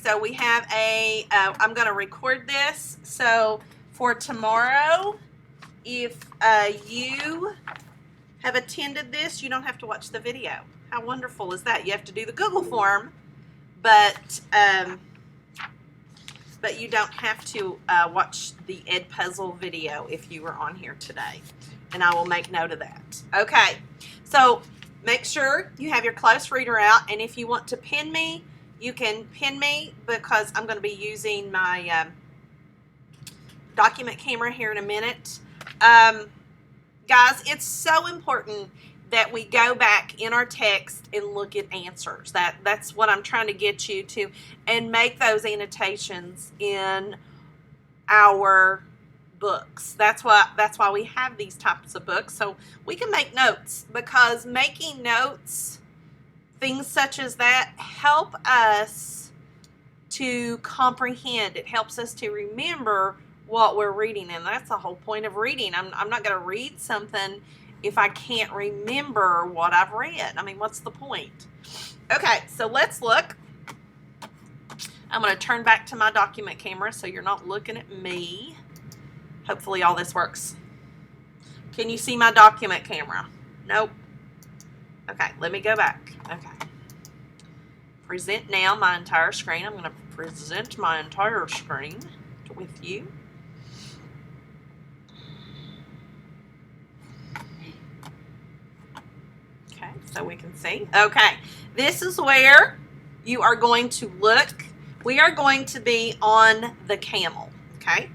so we have a, I'm going to record this. So for tomorrow, if you have attended this, you don't have to watch the video. How wonderful is that? You have to do the Google form, but you don't have to watch the Edpuzzle video if you were on here today. And I will make note of that. Okay, so make sure you have your close reader out, and if you want to pin me, you can pin me because I'm going to be using my document camera here in a minute. Guys, it's so important that we go back in our text and look at answers. That's what I'm trying to get you to, and make those annotations in our books. That's why we have these types of books, so we can make notes, because making notes, things such as that, help us to comprehend. It helps us to remember what we're reading, and that's the whole point of reading. I'm not going to read something if I can't remember what I've read. I mean, what's the point? Okay, so let's look. I'm going to turn back to my document camera so you're not looking at me. Hopefully all this works. Can you see my document camera? Nope. Okay, let me go back. Okay. Present now my entire screen. I'm going to present my entire screen with you. Okay, so we can see. Okay, this is where you are going to look. We are going to be on the camel. Okay,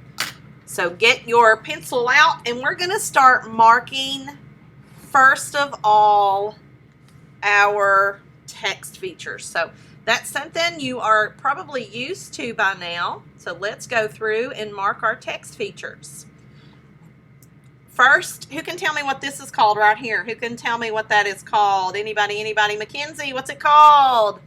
so get your pencil out, and we're going to start marking, first of all, our text features. So that's something you are probably used to by now. So let's go through and mark our text features. First, who can tell me what this is called right here? Who can tell me what that is called? Anybody? Mackenzie, what's it called?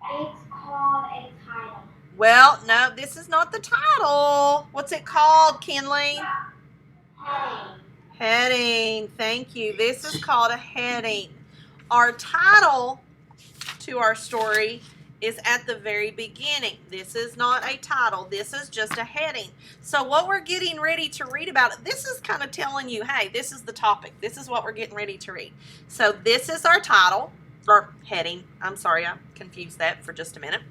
It's called a title. Well, no, this is not the title. What's it called, Kinley? Heading. Heading. Thank you. This is called a heading. Our title to our story is at the very beginning. This is not a title. This is just a heading. So what we're getting ready to read about, this is kind of telling you, hey, this is the topic. This is what we're getting ready to read. So this is our title, or heading. I'm sorry, I confused that for just a minute.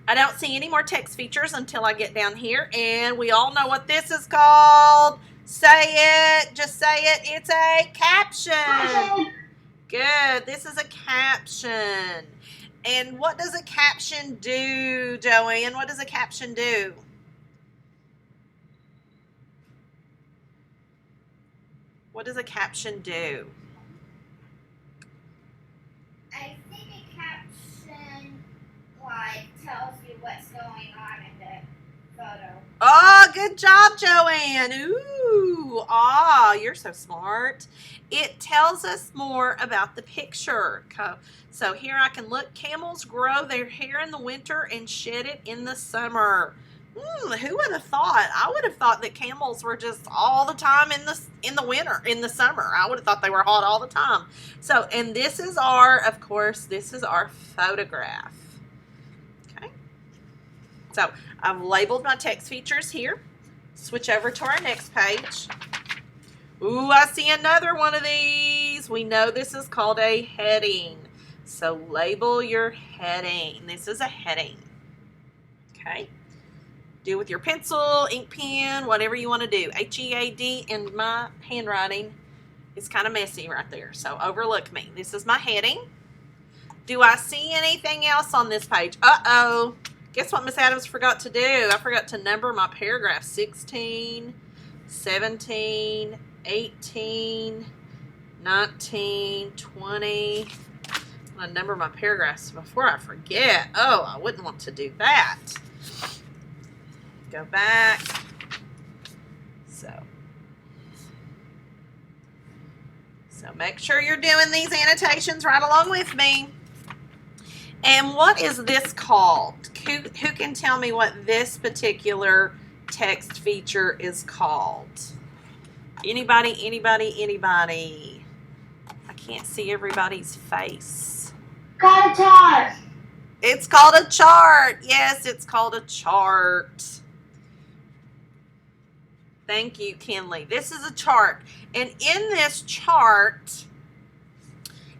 I don't see any more text features until I get down here, and we all know what this is called. Say it. Just say it. It's a caption. Good. This is a caption. And what does a caption do, Joanne? What does a caption do? What does a caption do? I think a caption tells you what's going on in the photo. Oh, good job, Joanne. Ooh, you're so smart. It tells us more about the picture. So here I can look. Camels grow their hair in the winter and shed it in the summer. Who would have thought? I would have thought that camels were just all the time in the winter, in the summer. I would have thought they were hot all the time. So, and this is of course, this is our photograph. Okay. So I've labeled my text features here. Switch over to our next page. Ooh, I see another one of these. We know this is called a heading. So label your heading. This is a heading. Okay. Do with your pencil, ink pen, whatever you want to do. H-E-A-D, and my handwriting is kind of messy right there. So overlook me. This is my heading. Do I see anything else on this page? Uh-oh. Guess what Miss Adams forgot to do? I forgot to number my paragraph. 16, 17, 18, 19, 20. I'm going to number my paragraphs before I forget. Oh, I wouldn't want to do that. Go back. So make sure you're doing these annotations right along with me. And what is this called? Who can tell me what this particular text feature is called? Anybody? I can't see everybody's face. Got a chart. It's called a chart. Yes, it's called a chart. Thank you, Kinley. This is a chart. And in this chart,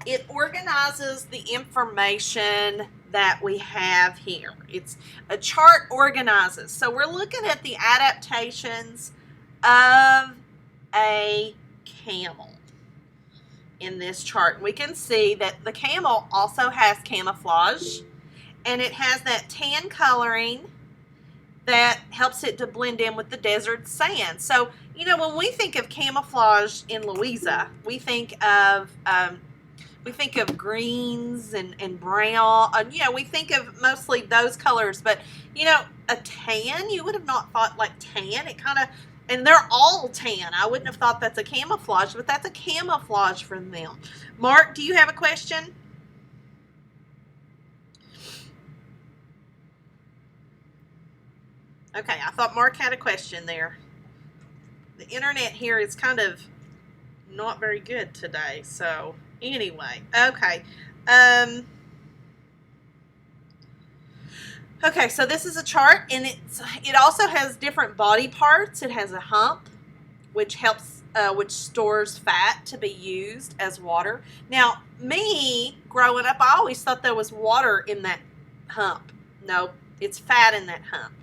it organizes the information that we have here. It's a chart organizes. So we're looking at the adaptations of a camel in this chart. We can see that the camel also has camouflage, and it has that tan coloring that helps it to blend in with the desert sand. So, you know, when we think of camouflage in Louisa, we think of greens and brown. You know, we think of mostly those colors. But, you know, a tan, you would have not thought like tan. It kind of, and they're all tan. I wouldn't have thought that's a camouflage, but that's a camouflage for them. Mark, do you have a question? Okay, I thought Mark had a question there. The internet here is kind of not very good today. So anyway, okay. Okay, so this is a chart, and it also has different body parts. It has a hump, which helps, which stores fat to be used as water. Now, me growing up, I always thought there was water in that hump. No, it's fat in that hump.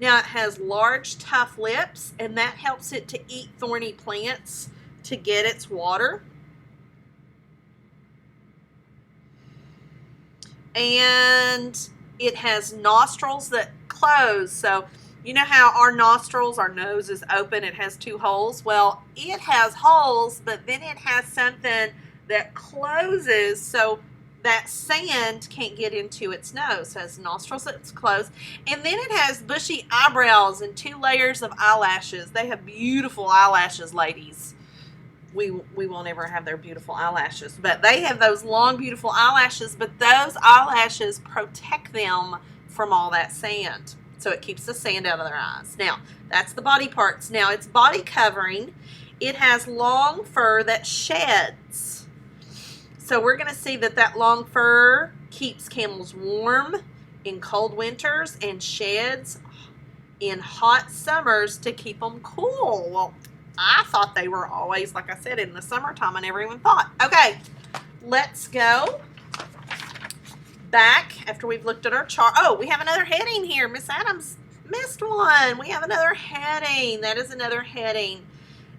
Now, it has large, tough lips, and that helps it to eat thorny plants to get its water. And it has nostrils that close. So, you know how our nostrils, our nose is open, it has two holes? Well, it has holes, but then it has something that closes so that sand can't get into its nose. So it has nostrils that's closed. And then it has bushy eyebrows and 2 layers of eyelashes. They have beautiful eyelashes, ladies. We won't ever have their beautiful eyelashes, but they have those long, beautiful eyelashes, but those eyelashes protect them from all that sand. So it keeps the sand out of their eyes. Now, that's the body parts. Now, its body covering, it has long fur that sheds. So we're going to see that long fur keeps camels warm in cold winters and sheds in hot summers to keep them cool. Well, I thought they were always, like I said, in the summertime, and everyone thought. Okay, let's go back after we've looked at our chart. Oh, we have another heading here. Miss Adams missed one. We have another heading. That is another heading.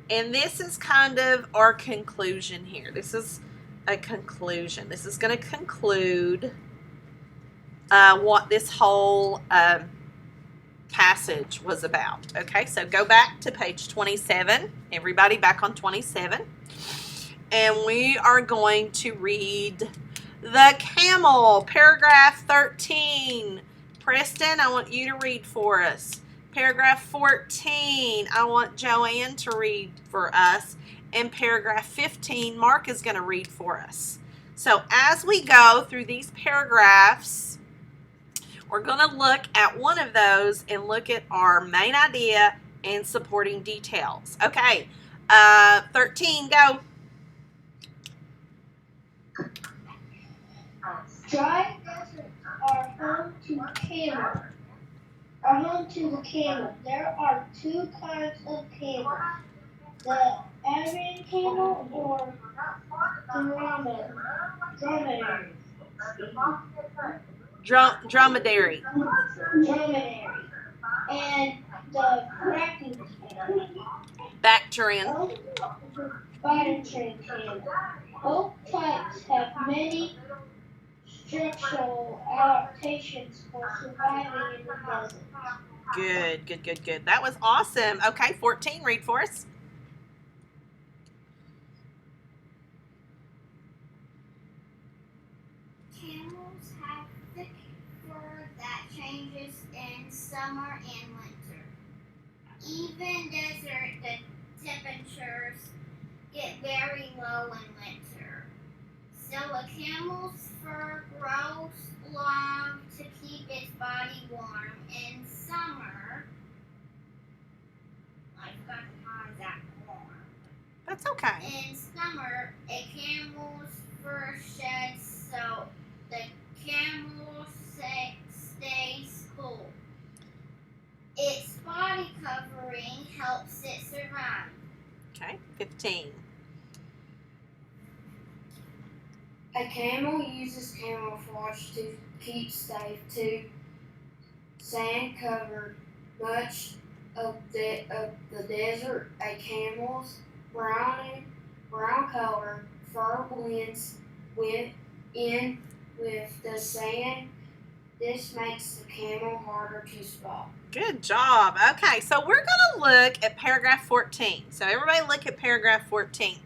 And this is kind of our conclusion here. This is a conclusion. This is going to conclude what this whole passage was about. Okay, so go back to page 27. Everybody back on 27. And we are going to read the camel, paragraph 13. Preston, I want you to read for us. Paragraph 14, I want Joanne to read for us. And paragraph 15, Mark is going to read for us. So as we go through these paragraphs, we're going to look at one of those and look at our main idea and supporting details. Okay, 13, go. Dry deserts are home to the camel. There are 2 kinds of camels: the Arabian camel or Dromedary. And the Bactrian camel. Both types have many structural adaptations for surviving in the desert. Good. That was awesome. Okay, 14, read for us. Camels have thick fur that changes in summer and winter. Even desert, the temperatures get very low in winter. So a camel's fur grows long to keep its body warm in summer. I forgot how is that warm. That's okay. In summer, a camel's fur sheds so the camel stays cool. Its body covering helps it survive. Okay, 15. A camel uses camouflage to keep safe to sand-covered much of the desert. A camel's brown color fur blends in with the sand. This makes the camel harder to spot. Good job. Okay, so we're going to look at paragraph 14. So everybody look at paragraph 14.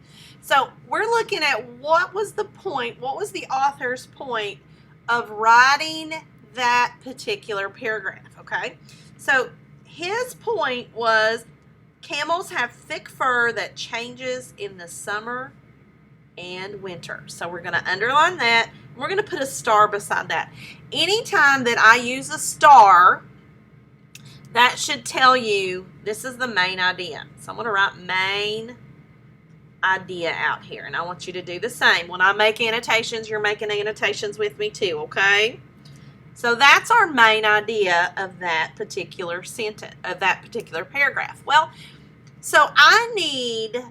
So we're looking at what was the point, what was the author's point of writing that particular paragraph, okay? So his point was camels have thick fur that changes in the summer and winter. So we're going to underline that. We're going to put a star beside that. Anytime that I use a star, that should tell you this is the main idea. So I'm going to write main idea out here, and I want you to do the same. When I make annotations, you're making annotations with me too, okay? So that's our main idea of that particular sentence, of that particular paragraph. Well, so I need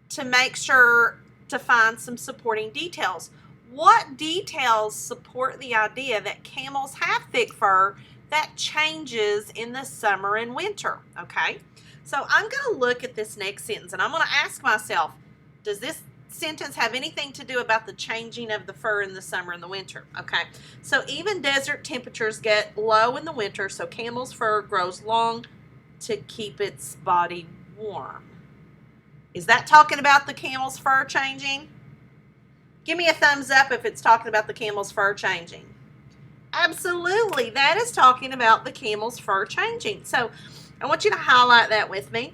to make sure to find some supporting details. What details support the idea that camels have thick fur that changes in the summer and winter, okay? So I'm going to look at this next sentence, and I'm going to ask myself, does this sentence have anything to do about the changing of the fur in the summer and the winter? Okay, so even desert temperatures get low in the winter, so camel's fur grows long to keep its body warm. Is that talking about the camel's fur changing? Give me a thumbs up if it's talking about the camel's fur changing. Absolutely, that is talking about the camel's fur changing. So I want you to highlight that with me.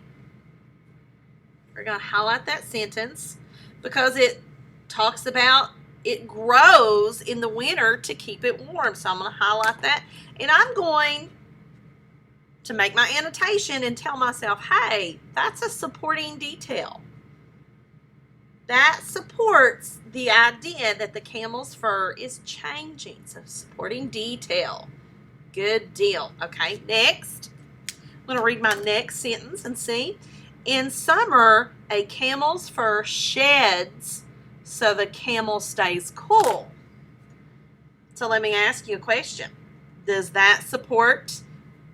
We're going to highlight that sentence because it talks about it grows in the winter to keep it warm. So I'm going to highlight that. And I'm going to make my annotation and tell myself, hey, that's a supporting detail. That supports the idea that the camel's fur is changing. So supporting detail. Good deal. Okay, next. I'm going to read my next sentence and see. In summer, a camel's fur sheds so the camel stays cool. So let me ask you a question. Does that support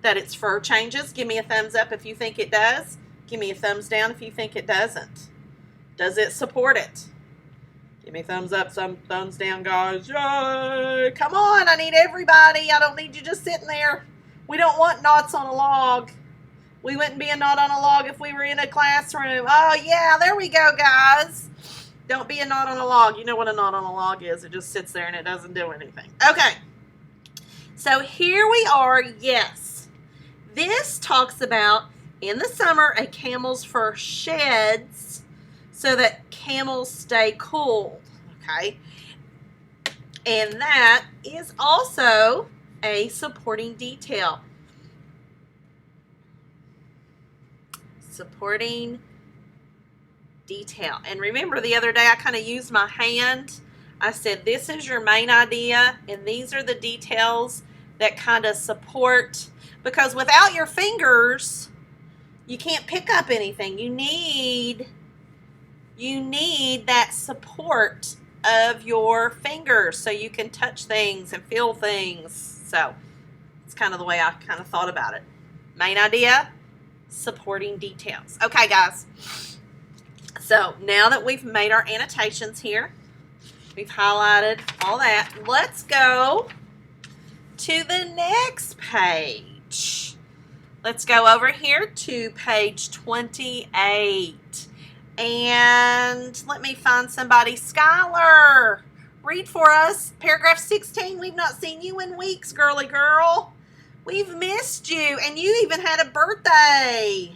that its fur changes? Give me a thumbs up if you think it does. Give me a thumbs down if you think it doesn't. Does it support it? Give me thumbs up, some thumbs down, guys. Yay! Come on, I need everybody. I don't need you just sitting there. We don't want knots on a log. We wouldn't be a knot on a log if we were in a classroom. Oh, yeah, there we go, guys. Don't be a knot on a log. You know what a knot on a log is. It just sits there and it doesn't do anything. Okay. So here we are. Yes. This talks about in the summer, a camel's fur sheds so that camels stay cool. Okay. And that is also a supporting detail. Supporting detail. And remember the other day I kind of used my hand. I said this is your main idea and these are the details that kind of support, because without your fingers you can't pick up anything. You need that support of your fingers so you can touch things and feel things. So it's kind of the way I kind of thought about it. Main idea, supporting details. Okay, guys. So now that we've made our annotations here, we've highlighted all that, let's go to the next page. Let's go over here to page 28. And let me find somebody. Skylar, read for us paragraph 16. We've not seen you in weeks, girly girl. We've missed you, and you even had a birthday.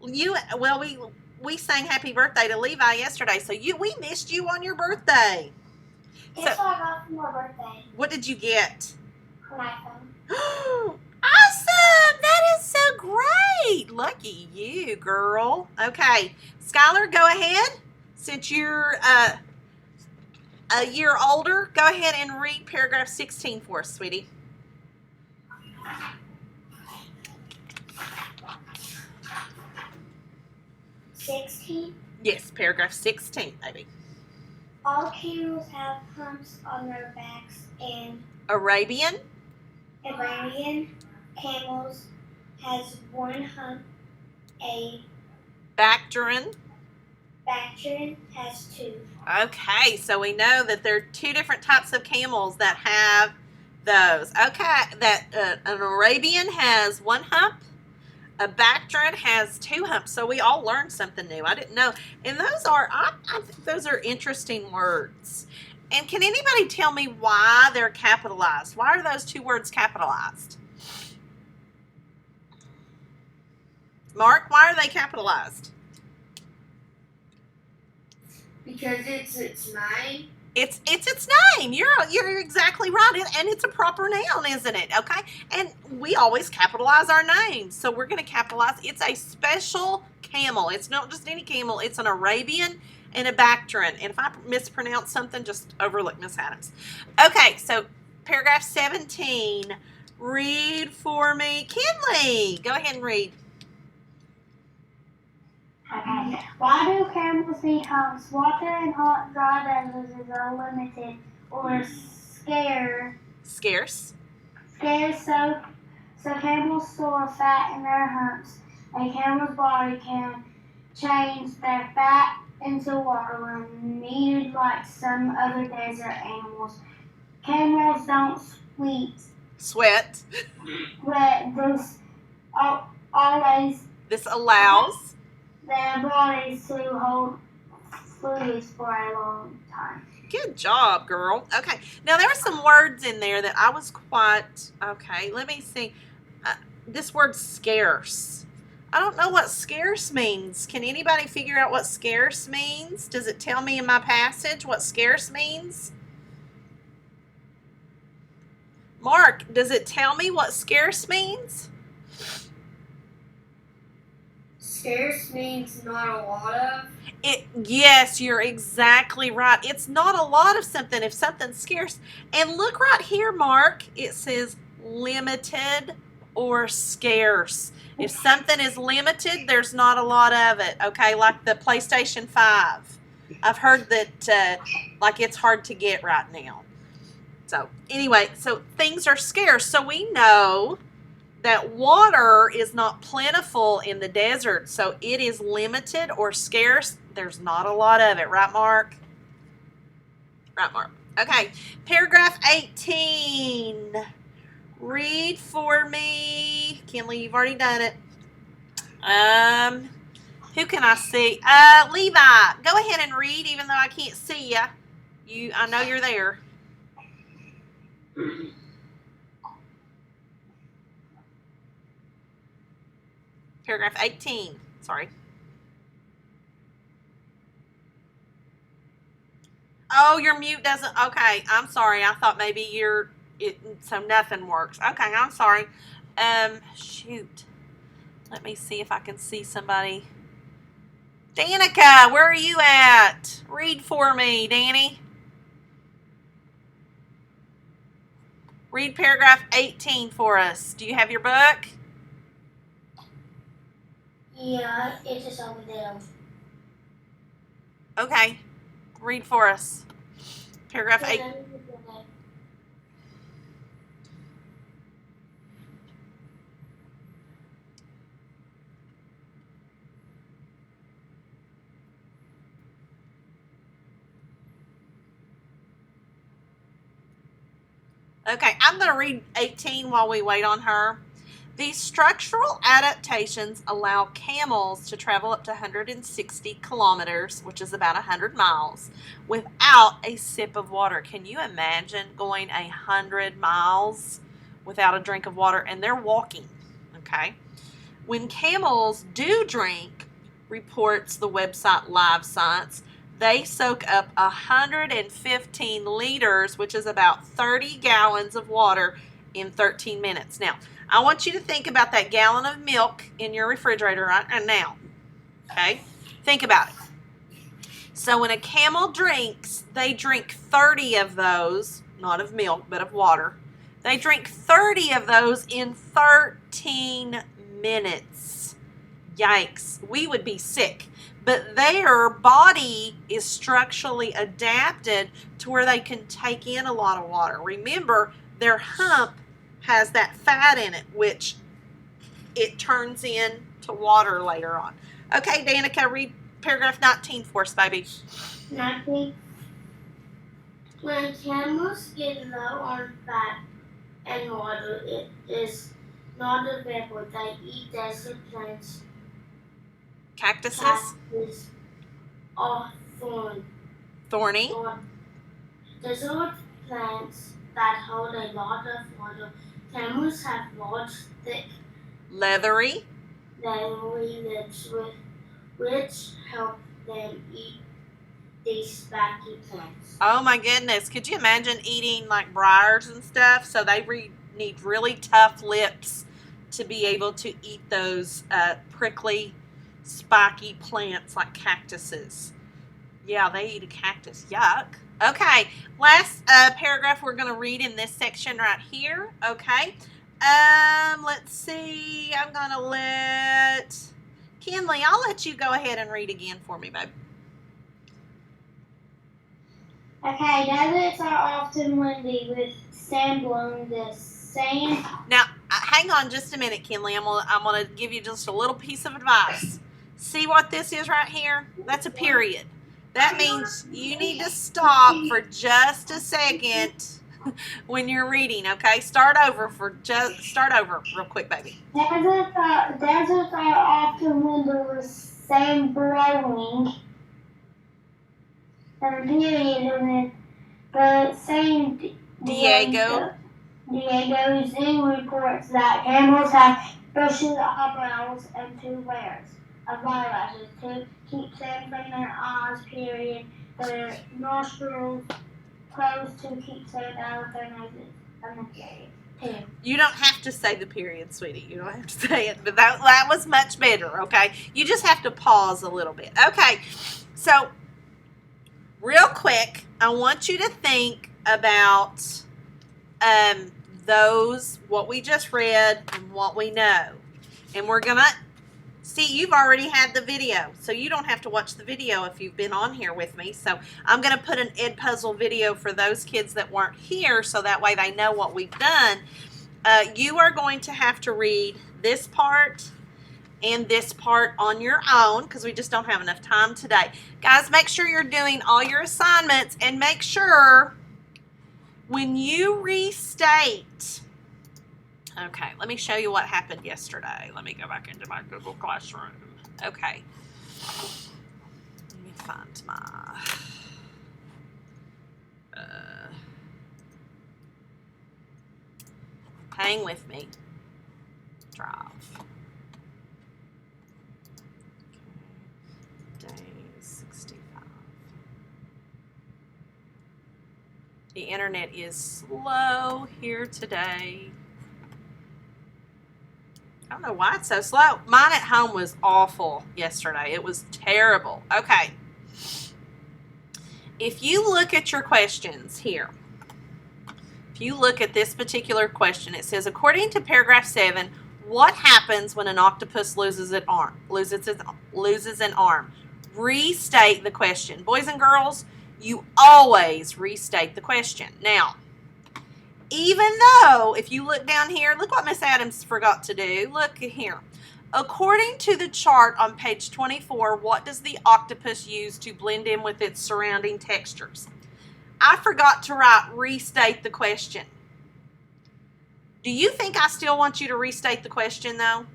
We sang happy birthday to Levi yesterday, so we missed you on your birthday. Guess what I got for my birthday? What did you get? An iPhone. Awesome! That is so great. Lucky you, girl. Okay, Skylar, go ahead. Since you're a year older, go ahead and read paragraph 16 for us, sweetie. Yes, paragraph 16, baby. All camels have humps on their backs, and Arabian camels has one hump. A Bactrian has two. Okay, so we know that there are two different types of camels that have those. Okay, that an Arabian has one hump, a Bactrian has two humps. So we all learned something new. I didn't know, and those are I think those are interesting words. And can anybody tell me why they're capitalized? Why are those two words capitalized? Mark, why are they capitalized? Because it's its name. It's its name. You're exactly right, and it's a proper noun, isn't it? Okay, and we always capitalize our names, so we're going to capitalize. It's a special camel. It's not just any camel. It's an Arabian and a Bactrian. And if I mispronounce something, just overlook Miss Adams. Okay, so paragraph 17. Read for me, Kinley. Go ahead and read. Okay. Why do camels need humps? Water in hot, dry deserts is unlimited or Scarce. so camels store fat in their humps. A camel's body can change their fat into water when needed, like some other desert animals. Camels don't Sweat. but This allows. their bodies to hold fluids for a long time. Good job, girl. Okay. Now, there were some words in there that I was quite... Okay, let me see. This word scarce. I don't know what scarce means. Can anybody figure out what scarce means? Does it tell me in my passage what scarce means? Mark, does it tell me what scarce means? Scarce means not a lot of. Yes, you're exactly right. It's not a lot of something if something's scarce. And look right here, Mark. It says limited or scarce. If something is limited, there's not a lot of it. Okay, like the PlayStation 5. I've heard that like it's hard to get right now. So anyway, so things are scarce. So we know that water is not plentiful in the desert, so it is limited or scarce. There's not a lot of it, right, Mark? Right, Mark. Okay, paragraph 18. Read for me. Kinley, you've already done it. Who can I see? Levi, go ahead and read, even though I can't see you. I know you're there. Paragraph 18. Sorry. Oh, your mute doesn't. Okay, I'm sorry. I thought maybe so nothing works. Okay, I'm sorry. Shoot. Let me see if I can see somebody. Danica, where are you at? Read for me, Danny. Read paragraph 18 for us. Do you have your book? Yeah, it's just over there. Okay. Read for us. Paragraph 8. Okay, I'm going to read 18 while we wait on her. These structural adaptations allow camels to travel up to 160 kilometers, which is about 100 miles, without a sip of water. Can you imagine going 100 miles without a drink of water? And they're walking, okay? When camels do drink, reports the website Live Science, they soak up 115 liters, which is about 30 gallons of water in 13 minutes. Now, I want you to think about that gallon of milk in your refrigerator right now. Okay? Think about it. So when a camel drinks, they drink 30 of those, not of milk, but of water. They drink 30 of those in 13 minutes. Yikes. We would be sick. But their body is structurally adapted to where they can take in a lot of water. Remember, their hump has that fat in it, which it turns into water later on. Okay, Danica, read paragraph 19 for us, baby. 19. When camels get low on fat and water, it is not available. They eat desert plants, Cactuses? cactus, or Thorny? desert plants that hold a lot of water. Camels have large, thick, Leathery? leathery lips which help them eat these spiky plants. Oh my goodness. Could you imagine eating like briars and stuff? So they need really tough lips to be able to eat those prickly, spiky plants like cactuses. Yeah, they eat a cactus. Yuck. Okay, last paragraph we're going to read in this section right here. Okay. Let's see. I'm going to let Kinley, I'll let you go ahead and read again for me, babe. Okay, deserts are often windy with sand blowing the sand. Now, hang on just a minute, Kinley. I'm gonna give you just a little piece of advice. See what this is right here? That's a period. That means you need to stop for just a second when you're reading, okay? Start over real quick, baby. Deserts are often windy with sand blowing. And period in it. The San Diego Zoo reports that camels have bushy eyebrows and 2 layers of eyelashes to keep sand from their eyes, period. Their nostrils closed to keep sand out of their noses. And the period. You don't have to say the period, sweetie. You don't have to say it, but that was much better, okay? You just have to pause a little bit. Okay, so real quick, I want you to think about what we just read and what we know. And we're going to see, you've already had the video, so you don't have to watch the video if you've been on here with me. So I'm going to put an Edpuzzle video for those kids that weren't here so that way they know what we've done. You are going to have to read this part and this part on your own because we just don't have enough time today. Guys, make sure you're doing all your assignments and make sure when you restate. Okay, let me show you what happened yesterday. Let me go back into my Google Classroom. Okay. Let me find my hang with me. Drive. The internet is slow here today. I don't know why it's so slow. Mine at home was awful yesterday. It was terrible. Okay. If you look at your questions here, if you look at this particular question, it says, according to paragraph 7, what happens when an octopus loses an arm? Loses an arm. Restate the question. Boys and girls, you always restate the question. Now, even though, if you look down here, look what Miss Adams forgot to do. Look here. According to the chart on page 24, what does the octopus use to blend in with its surrounding textures? I forgot to write restate the question. Do you think I still want you to restate the question, though?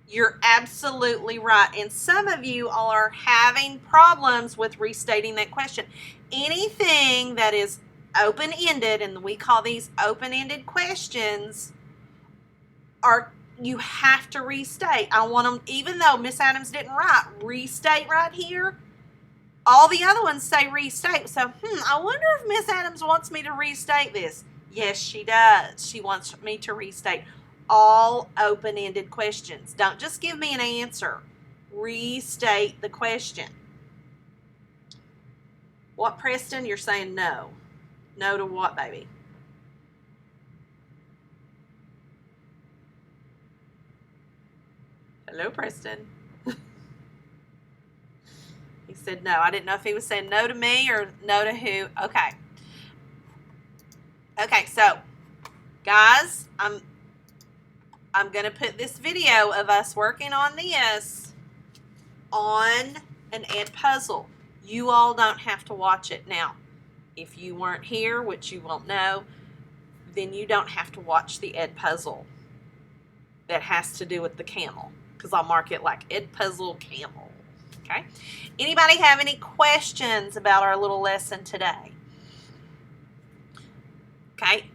You're absolutely right. And some of you are having problems with restating that question. Anything that is open-ended, and we call these open-ended questions, you have to restate. I want them, even though Miss Adams didn't write restate right here, all the other ones say restate. So, I wonder if Miss Adams wants me to restate this. Yes, she does. She wants me to restate all open-ended questions. Don't just give me an answer. Restate the question. What, Preston? You're saying no. No to what, baby? Hello, Preston. He said no. I didn't know if he was saying no to me or no to who. Okay. Okay, so guys, I'm going to put this video of us working on this on an Edpuzzle. You all don't have to watch it now. If you weren't here, which you won't know, then you don't have to watch the Edpuzzle that has to do with the camel, because I'll mark it like Edpuzzle camel. Okay? Anybody have any questions about our little lesson today? Okay,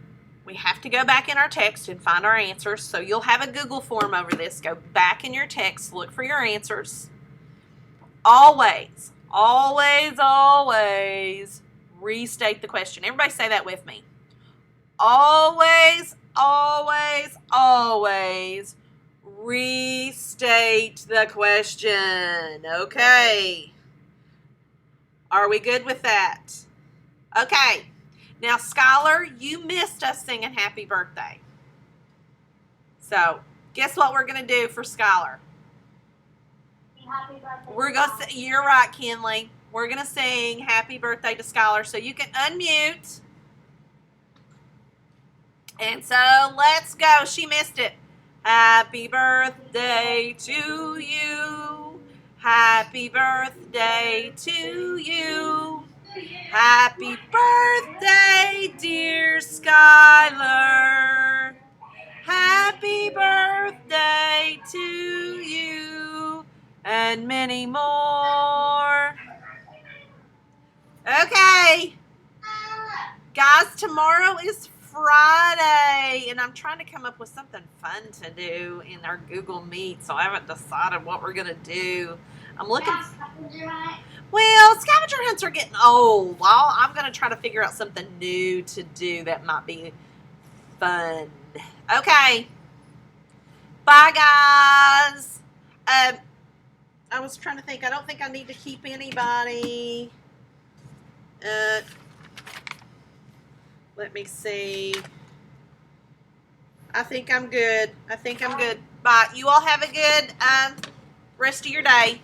we have to go back in our text and find our answers. So you'll have a Google form over this. Go back in your text, look for your answers. Always, always, always restate the question. Everybody say that with me. Always, always, always restate the question. Okay. Are we good with that? Okay. Now, Skylar, you missed us singing happy birthday. So, guess what we're going to do for Skylar? Happy birthday. We're going to you're right, Kinley. We're going to sing happy birthday to Skylar. So, you can unmute. And so, let's go. She missed it. Happy birthday to you. Happy birthday to you. Happy birthday, dear Skylar. Happy birthday to you and many more. Okay. Guys, tomorrow is Friday, and I'm trying to come up with something fun to do in our Google Meet, so I haven't decided what we're going to do. I'm looking. Well, scavenger hunts are getting old. Well, I'm going to try to figure out something new to do that might be fun. Okay. Bye, guys. I was trying to think. I don't think I need to keep anybody. Let me see. I think I'm good. Bye. You all have a good rest of your day.